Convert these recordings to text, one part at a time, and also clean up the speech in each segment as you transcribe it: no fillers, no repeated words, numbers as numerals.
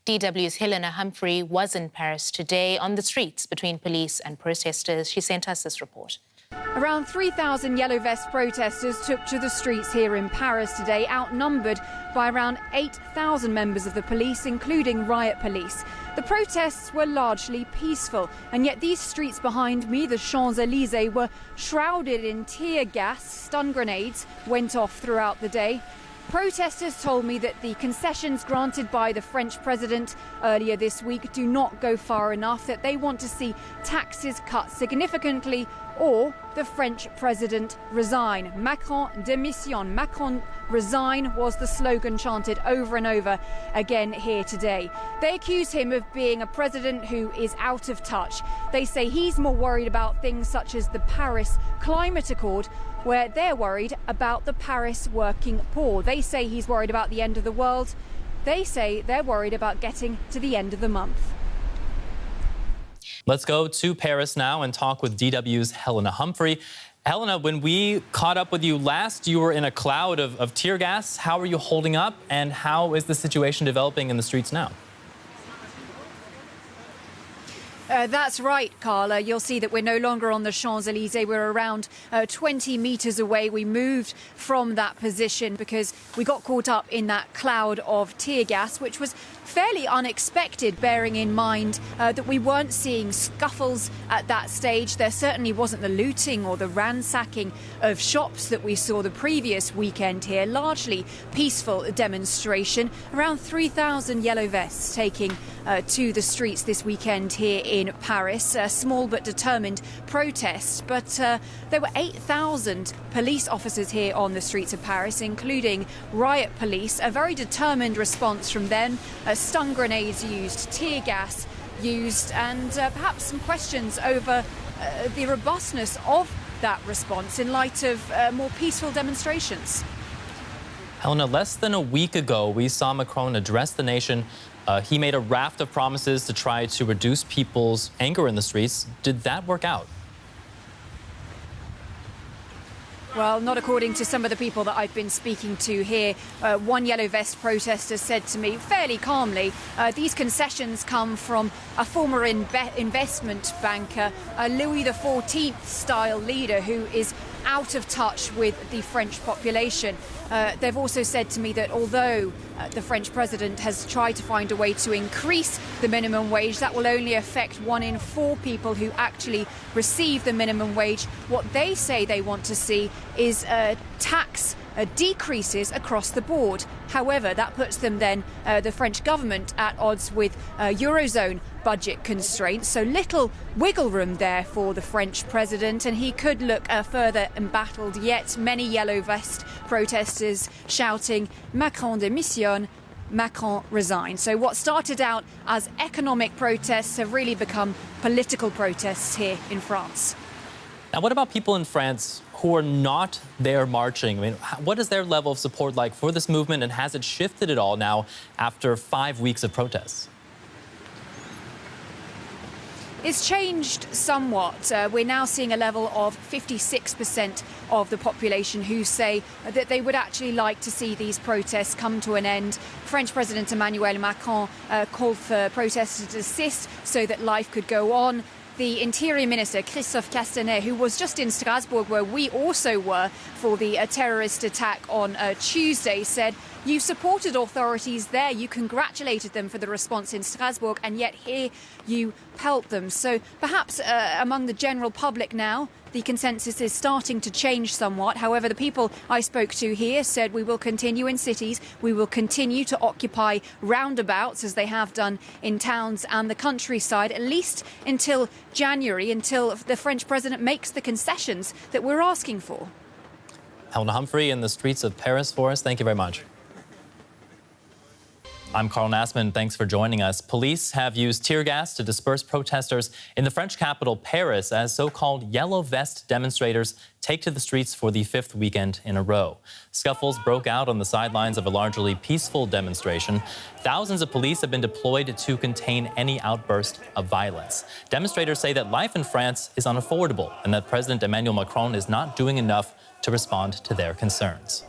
DW's Helena Humphrey was in Paris today on the streets between police and protesters. She sent us this report. Around 3,000 yellow vest protesters took to the streets here in Paris today, outnumbered by around 8,000 members of the police, including riot police. The protests were largely peaceful, and yet these streets behind me, the Champs-Élysées, were shrouded in tear gas. Stun grenades went off throughout the day. Protesters told me that the concessions granted by the French president earlier this week do not go far enough, that they want to see taxes cut significantly or the French president resign. Macron démissionne. Macron resign was the slogan chanted over and over again here today. They accuse him of being a president who is out of touch. They say he's more worried about things such as the Paris Climate Accord, where they're worried about the Paris working poor. They say he's worried about the end of the world. They say they're worried about getting to the end of the month. Let's go to Paris now and talk with DW's Helena Humphrey. Helena, when we caught up with you last, you were in a cloud of tear gas. How are you holding up, and how is the situation developing in the streets now? That's right, Carla. You'll see that we're no longer on the Champs-Élysées. We're around 20 metres away. We moved from that position because we got caught up in that cloud of tear gas, which was fairly unexpected, bearing in mind that we weren't seeing scuffles at that stage. There certainly wasn't the looting or the ransacking of shops that we saw the previous weekend here. Largely peaceful demonstration. Around 3,000 yellow vests taking to the streets this weekend here in Paris. A small but determined protest, but there were 8,000 police officers here on the streets of Paris, including riot police. A very determined response from them. Stun grenades used, tear gas used, and perhaps some questions over the robustness of that response in light of more peaceful demonstrations. Helena, less than a week ago, we saw Macron address the nation. He made a raft of promises to try to reduce people's anger in the streets. Did that work out? Well, not according to some of the people that I've been speaking to here. One yellow vest protester said to me fairly calmly, these concessions come from a former investment banker, a Louis XIV style leader who is out of touch with the French population. They've also said to me that although the French president has tried to find a way to increase the minimum wage, that will only affect 1 in 4 people who actually receive the minimum wage. What they say they want to see is tax decreases across the board. However, that puts them then, the French government, at odds with Eurozone budget constraints. So little wiggle room there for the French president, and he could look further embattled yet. Many yellow vest protesters shouting, Macron démissionne, Macron resign. So what started out as economic protests have really become political protests here in France. Now, what about people in France who are not there marching? I mean, what is their level of support like for this movement, and has it shifted at all now after 5 weeks of protests? It's changed somewhat. We're now seeing a level of 56% of the population who say that they would actually like to see these protests come to an end. French President Emmanuel Macron called for protesters to desist so that life could go on. The Interior Minister, Christophe Castanet, who was just in Strasbourg, where we also were for the terrorist attack on Tuesday, said, you supported authorities there, you congratulated them for the response in Strasbourg, and yet here you pelt them. So perhaps among the general public now, the consensus is starting to change somewhat. However, the people I spoke to here said we will continue in cities, we will continue to occupy roundabouts as they have done in towns and the countryside, at least until January, until the French president makes the concessions that we're asking for. Helena Humphrey in the streets of Paris for us. Thank you very much. I'm Carl Nassman. Thanks for joining us. Police have used tear gas to disperse protesters in the French capital, Paris, as so-called yellow vest demonstrators take to the streets for the 5th weekend in a row. Scuffles broke out on the sidelines of a largely peaceful demonstration. Thousands of police have been deployed to contain any outburst of violence. Demonstrators say that life in France is unaffordable and that President Emmanuel Macron is not doing enough to respond to their concerns.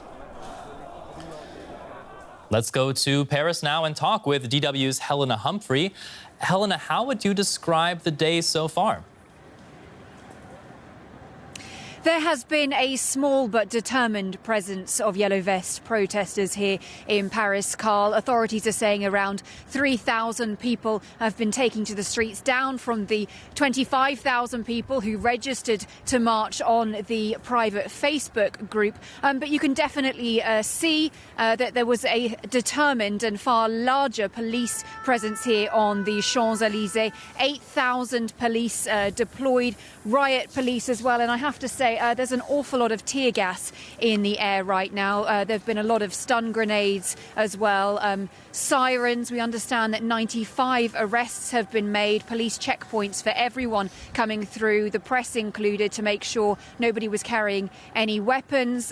Let's go to Paris now and talk with DW's Helena Humphrey. Helena, how would you describe the day so far? There has been a small but determined presence of yellow vest protesters here in Paris, Carl. Authorities are saying around 3,000 people have been taking to the streets, down from the 25,000 people who registered to march on the private Facebook group. But you can definitely see that there was a determined and far larger police presence here on the Champs-Élysées. 8,000 police deployed, riot police as well. And I have to say, there's an awful lot of tear gas in the air right now. There have been a lot of stun grenades as well. Sirens. We understand that 95 arrests have been made. Police checkpoints for everyone coming through, the press included, to make sure nobody was carrying any weapons.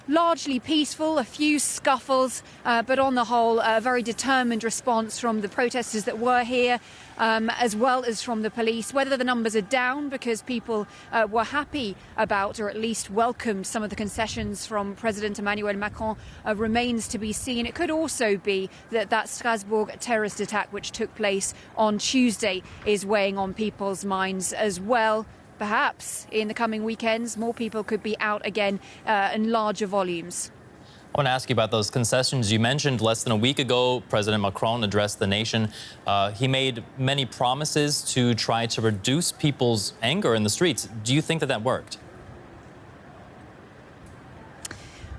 Largely peaceful, a few scuffles, but on the whole, a very determined response from the protesters that were here, as well as from the police. Whether the numbers are down because people were happy about, or at least welcomed, some of the concessions from President Emmanuel Macron remains to be seen. It could also be that Strasbourg terrorist attack, which took place on Tuesday, is weighing on people's minds as well. Perhaps in the coming weekends, more people could be out again in larger volumes. I want to ask you about those concessions. You mentioned less than a week ago, President Macron addressed the nation. He made many promises to try to reduce people's anger in the streets. Do you think that worked?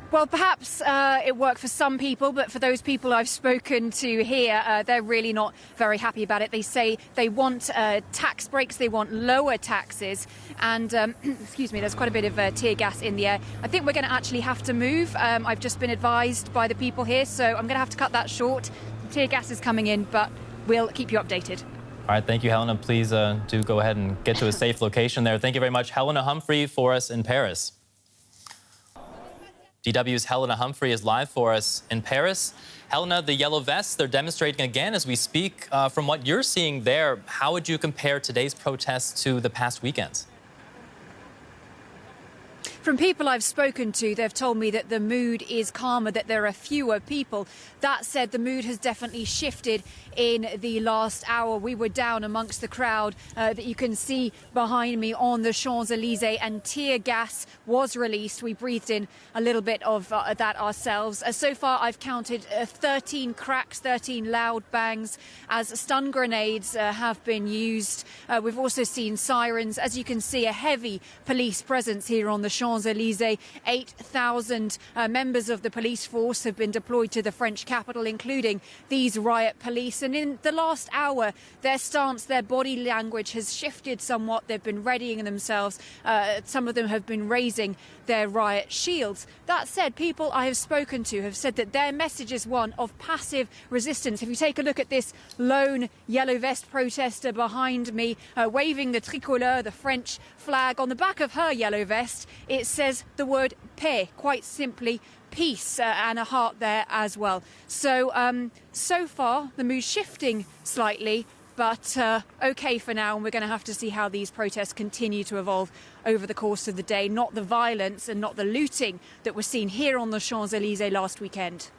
Well, perhaps it worked for some people, but for those people I've spoken to here, they're really not very happy about it. They say they want tax breaks, they want lower taxes, and excuse me, there's quite a bit of tear gas in the air. I think we're going to actually have to move. I've just been advised by the people here, so I'm going to have to cut that short. The tear gas is coming in, but we'll keep you updated. All right, thank you, Helena. Please do go ahead and get to a safe location there. Thank you very much, Helena Humphrey, for us in Paris. DW's Helena Humphrey is live for us in Paris. Helena, the yellow vests, they're demonstrating again as we speak. From what you're seeing there, how would you compare today's protests to the past weekends? From people I've spoken to, they've told me that the mood is calmer, that there are fewer people. That said, the mood has definitely shifted in the last hour. We were down amongst the crowd that you can see behind me on the Champs-Élysées, and tear gas was released. We breathed in a little bit of that ourselves. So far, I've counted 13 cracks, 13 loud bangs, as stun grenades have been used. We've also seen sirens. As you can see, a heavy police presence here on the Champs-Élysées. 8,000 members of the police force have been deployed to the French capital, including these riot police. And in the last hour, their stance, their body language has shifted somewhat. They've been readying themselves. Some of them have been raising their riot shields. That said, people I have spoken to have said that their message is one of passive resistance. If you take a look at this lone yellow vest protester behind me, waving the tricolore, the French flag, on the back of her yellow vest, it says the word paix, quite simply peace, and a heart there as well. So, so far, the mood's shifting slightly, but OK for now, and we're going to have to see how these protests continue to evolve over the course of the day. Not the violence and not the looting that was seen here on the Champs-Élysées last weekend.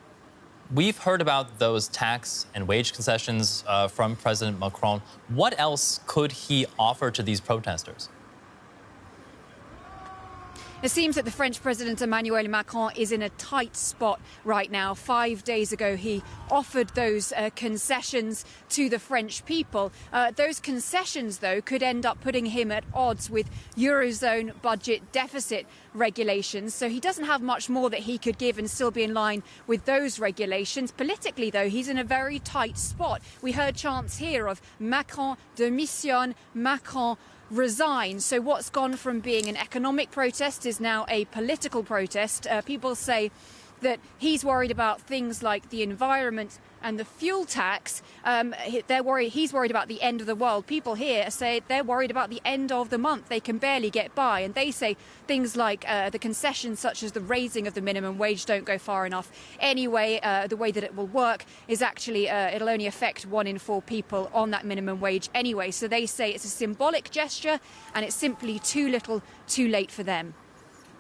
We've heard about those tax and wage concessions from President Macron. What else could he offer to these protesters? It seems that the French President Emmanuel Macron is in a tight spot right now. 5 days ago, he offered those concessions to the French people. Those concessions, though, could end up putting him at odds with Eurozone budget deficit regulations. So he doesn't have much more that he could give and still be in line with those regulations. Politically, though, he's in a very tight spot. We heard chants here of Macron démissionne, Macron resign. So what's gone from being an economic protest is now a political protest. People say that he's worried about things like the environment and the fuel tax. He's worried about the end of the world. People here say they're worried about the end of the month. They can barely get by. And they say things like the concessions, such as the raising of the minimum wage, don't go far enough. Anyway, the way that it will work is actually it'll only affect 1 in 4 people on that minimum wage anyway. So they say it's a symbolic gesture and it's simply too little, too late for them.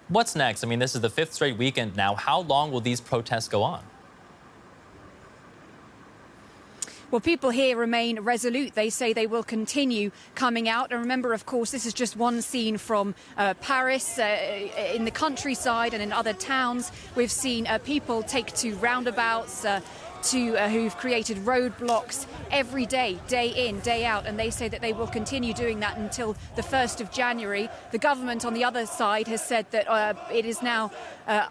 What's next? I mean, this is the 5th straight weekend now. How long will these protests go on? Well, people here remain resolute. They say they will continue coming out. And remember, of course, this is just one scene from Paris. In the countryside and in other towns, we've seen people take to roundabouts, who've created roadblocks every day, day in, day out, and they say that they will continue doing that until the 1st of January. The government on the other side has said that it is now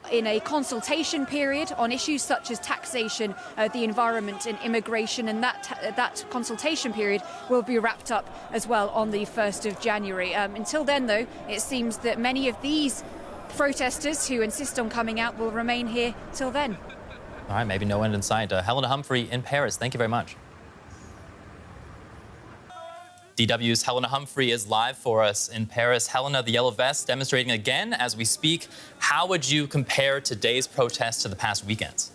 in a consultation period on issues such as taxation, the environment and immigration, and that consultation period will be wrapped up as well on the 1st of January. Until then, though, it seems that many of these protesters who insist on coming out will remain here till then. All right, maybe no end in sight. Helena Humphrey in Paris, thank you very much. DW's Helena Humphrey is live for us in Paris. Helena, the yellow vest demonstrating again as we speak. How would you compare today's protest to the past weekends?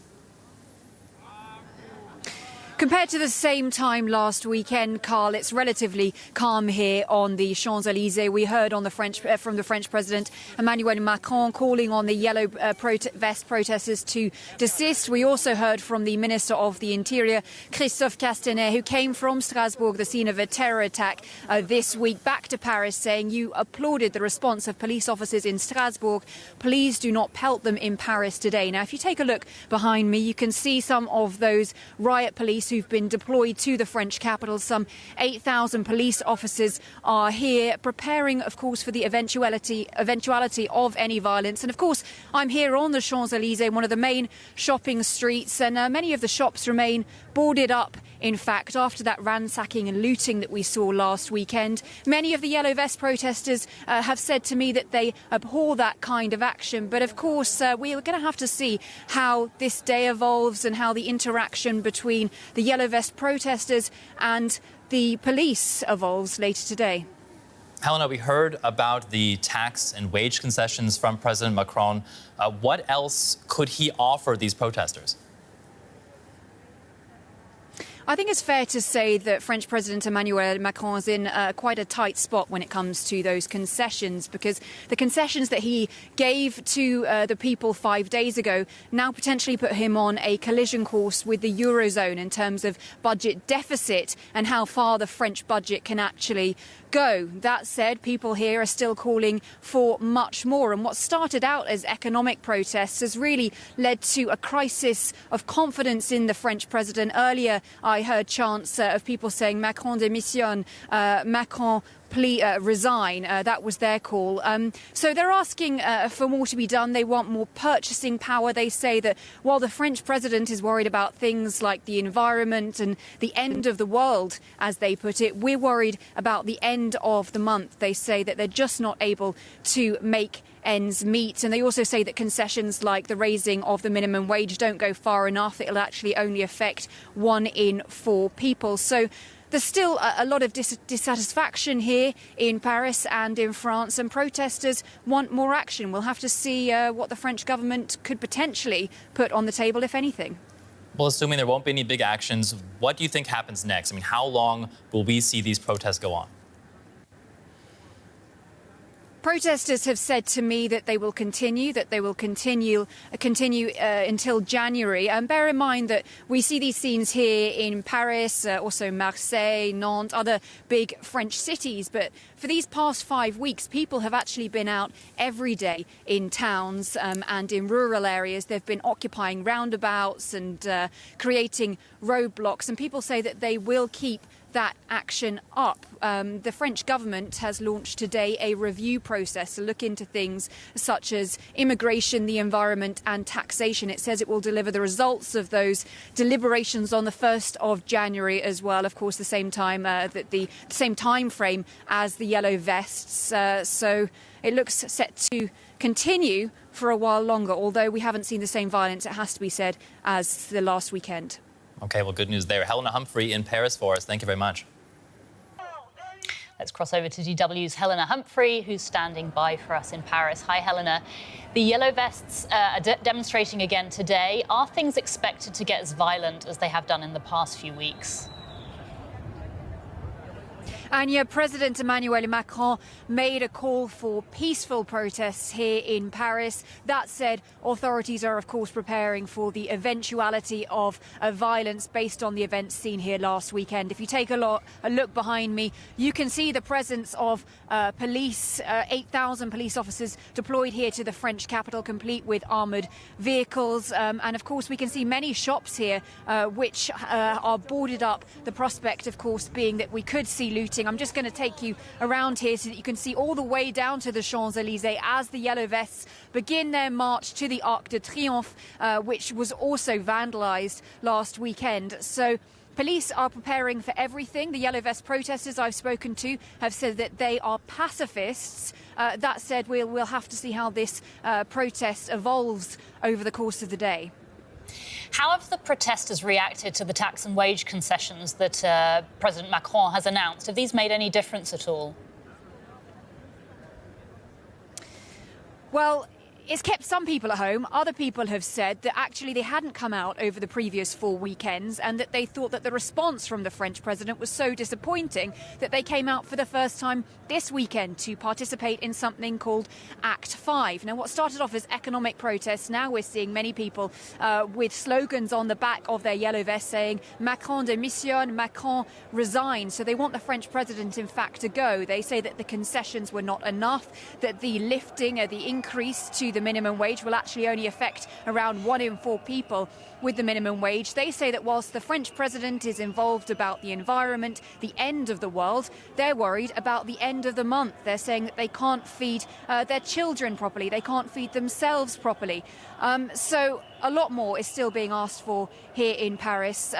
Compared to the same time last weekend, Carl, it's relatively calm here on the Champs-Élysées. We heard on from the French President Emmanuel Macron calling on the yellow vest protesters to desist. We also heard from the Minister of the Interior, Christophe Castaner, who came from Strasbourg, the scene of a terror attack this week, back to Paris, saying you applauded the response of police officers in Strasbourg. Please do not pelt them in Paris today. Now, if you take a look behind me, you can see some of those riot police who've been deployed to the French capital. Some 8,000 police officers are here preparing, of course, for the eventuality of any violence. And of course, I'm here on the Champs-Élysées, one of the main shopping streets, and many of the shops remain boarded up. In fact, after that ransacking and looting that we saw last weekend, many of the yellow vest protesters have said to me that they abhor that kind of action. But of course, we are going to have to see how this day evolves and how the interaction between the yellow vest protesters and the police evolves later today. Helena, we heard about the tax and wage concessions from President Macron. What else could he offer these protesters? I think it's fair to say that French President Emmanuel Macron is in quite a tight spot when it comes to those concessions, because the concessions that he gave to the people 5 days ago now potentially put him on a collision course with the Eurozone in terms of budget deficit and how far the French budget can actually go. That said, people here are still calling for much more. And what started out as economic protests has really led to a crisis of confidence in the French president. Earlier, I heard chants of people saying Macron démissionne, Macron please resign. That was their call. So they're asking for more to be done. They want more purchasing power. They say that while the French president is worried about things like the environment and the end of the world, as they put it, we're worried about the end of the month. They say that they're just not able to make ends meet. And they also say that concessions like the raising of the minimum wage don't go far enough. It'll actually only affect 1 in 4 people. So there's still a lot of dissatisfaction here in Paris and in France, and protesters want more action. We'll have to see what the French government could potentially put on the table, if anything. Well, assuming there won't be any big actions, what do you think happens next? I mean, how long will we see these protests go on? Protesters have said to me that they will continue until January. And bear in mind that we see these scenes here in Paris, also Marseille, Nantes, other big French cities. But for these past 5 weeks, people have actually been out every day in towns and in rural areas. They've been occupying roundabouts and creating roadblocks. And people say that they will keep that action up. The French government has launched today a review process to look into things such as immigration, the environment and taxation. It says it will deliver the results of those deliberations on the 1st of January as well. Of course, the same time the same time frame as the yellow vests. So it looks set to continue for a while longer, although we haven't seen the same violence, it has to be said, as the last weekend. OK, well, good news there. Helena Humphrey in Paris for us. Thank you very much. Let's cross over to DW's Helena Humphrey, who's standing by for us in Paris. Hi, Helena. The yellow vests are demonstrating again today. Are things expected to get as violent as they have done in the past few weeks? Anya, President Emmanuel Macron made a call for peaceful protests here in Paris. That said, authorities are, of course, preparing for the eventuality of violence based on the events seen here last weekend. If you take a look behind me, you can see the presence of police, 8,000 police officers deployed here to the French capital, complete with armoured vehicles. And, of course, we can see many shops here which are boarded up. The prospect, of course, being that we could see looting. I'm just going to take you around here so that you can see all the way down to the Champs-Élysées as the Yellow Vests begin their march to the Arc de Triomphe, which was also vandalised last weekend. So police are preparing for everything. The Yellow Vest protesters I've spoken to have said that they are pacifists. That said, we'll have to see how this protest evolves over the course of the day. How have the protesters reacted to the tax and wage concessions that President Macron has announced? Have these made any difference at all? Well, it's kept some people at home. Other people have said that actually they hadn't come out over the previous 4 weekends and that they thought that the response from the French president was so disappointing that they came out for the first time this weekend to participate in something called Act 5. Now, what started off as economic protests, now we're seeing many people with slogans on the back of their yellow vests saying Macron démissionne, Macron resign. So they want the French president, in fact, to go. They say that the concessions were not enough, that the lifting or the increase to the minimum wage will actually only affect around 1 in 4 people with the minimum wage. They say that whilst the French president is involved about the environment, the end of the world, they're worried about the end of the month. They're saying that they can't feed their children properly, they can't feed themselves properly. So a lot more is still being asked for here in Paris.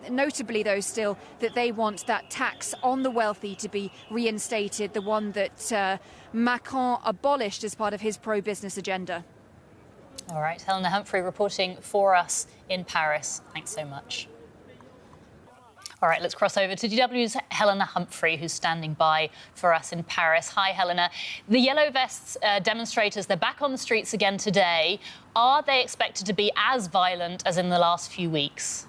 Notably, though, still that they want that tax on the wealthy to be reinstated, the one that Macron abolished as part of his pro-business agenda. All right, Helena Humphrey reporting for us in Paris. Thanks so much. All right, let's cross over to DW's Helena Humphrey, who's standing by for us in Paris. Hi, Helena. The Yellow Vests demonstrators, they're back on the streets again today. Are they expected to be as violent as in the last few weeks?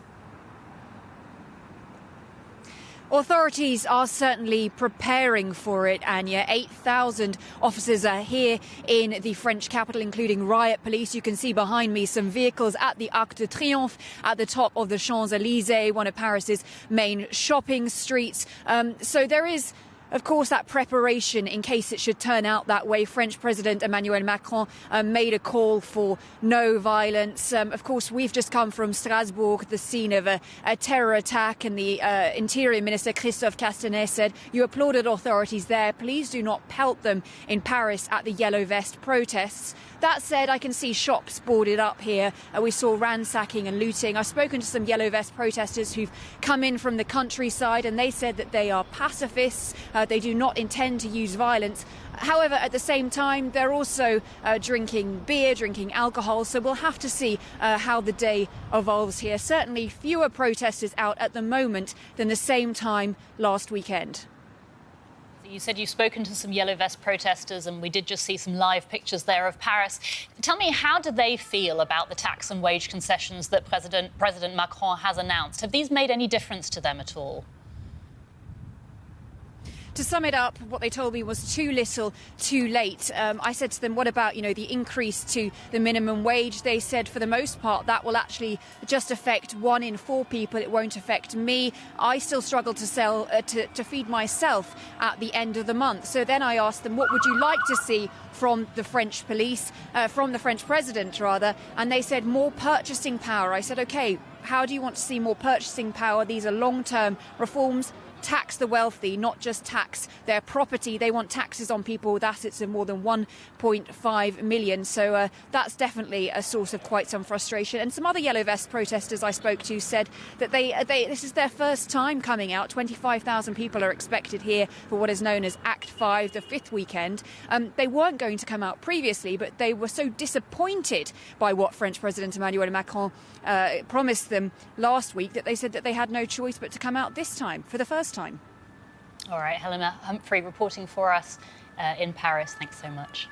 Authorities are certainly preparing for it, Anya. 8,000 officers are here in the French capital, including riot police. You can see behind me some vehicles at the Arc de Triomphe at the top of the Champs-Élysées, one of Paris's main shopping streets. So there is, of course, that preparation in case it should turn out that way. French President Emmanuel Macron made a call for no violence. Of course, we've just come from Strasbourg, the scene of a terror attack, and the Interior Minister Christophe Castanet said, "You applauded authorities there. Please do not pelt them in Paris at the Yellow Vest protests." That said, I can see shops boarded up here. We saw ransacking and looting. I've spoken to some Yellow Vest protesters who've come in from the countryside, and they said that they are pacifists. They do not intend to use violence. However, at the same time, they're also drinking beer, drinking alcohol. So we'll have to see how the day evolves here. Certainly fewer protesters out at the moment than the same time last weekend. You said you've spoken to some Yellow Vest protesters, and we did just see some live pictures there of Paris. Tell me, how do they feel about the tax and wage concessions that President Macron has announced? Have these made any difference to them at all? To sum it up, what they told me was too little, too late. I said to them, what about, the increase to the minimum wage? They said, for the most part, that will actually just affect 1 in 4 people. It won't affect me. I still struggle to feed myself at the end of the month. So then I asked them, what would you like to see from the French police, from the French president, rather? And they said, more purchasing power. I said, OK, how do you want to see more purchasing power? These are long-term reforms. Tax the wealthy, not just tax their property. They want taxes on people with assets of more than 1.5 million. So that's definitely a source of quite some frustration. And some other Yellow Vest protesters I spoke to said that this is their first time coming out. 25,000 people are expected here for what is known as Act 5, the 5th weekend. They weren't going to come out previously, but they were so disappointed by what French President Emmanuel Macron promised them last week that they said that they had no choice but to come out this time for the first time. All right, Helena Humphrey reporting for us in Paris. Thanks so much.